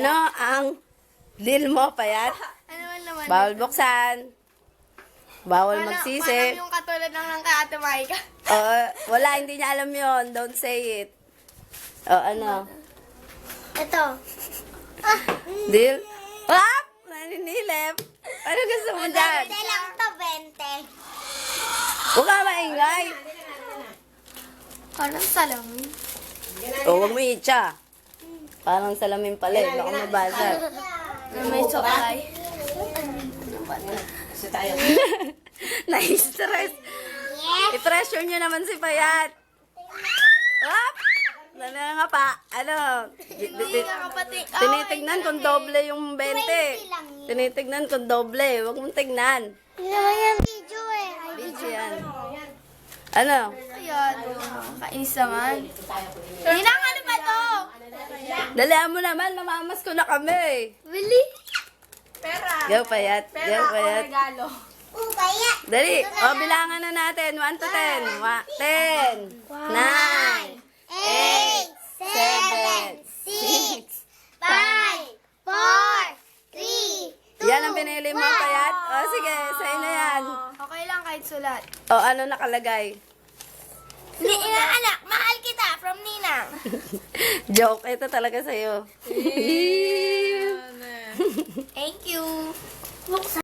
Ano ang deal mo, Payat? Ano man naman? Bawal buksan. Bawal Parang magsisi. yung katulad ng kay Ate Maika. Wala, hindi niya alam yon. Don't say it. Ano? Ito. Deal? Wap! Naninilip. Ano gusto mo dyan? lang to, 20. Huwag ka maingay. Parang salamin. Huwag mo itcha. Parang salamin pala eh. Baka mabasa. May sokalay. Na-stress. I-pressure nyo naman si Payat. Wap! Nga pa. Ano? Tinitignan kung doble yung 20. Tinitignan kung doble. Huwag mong tignan. Hindi naman yan video eh. Video yan. Ano? Ayan. Kainis naman. Ninang, ano ba to? Dalihan mo naman. Mamamas ko na kami. Really? Go, Payat. Go, Payat. Regalo. Kaya. Dali. Bilangan na natin. 1 to 10. 10. 9. 8, 7, 6, 5, 4, 3, Yan ang pinili mo, Payat. Sige. Sa'yo na yan. Okay lang kahit sulat. Ano nakalagay? Ni inaanak, mahal kita from Ninang. Joke. Ito talaga sa'yo. Thank you.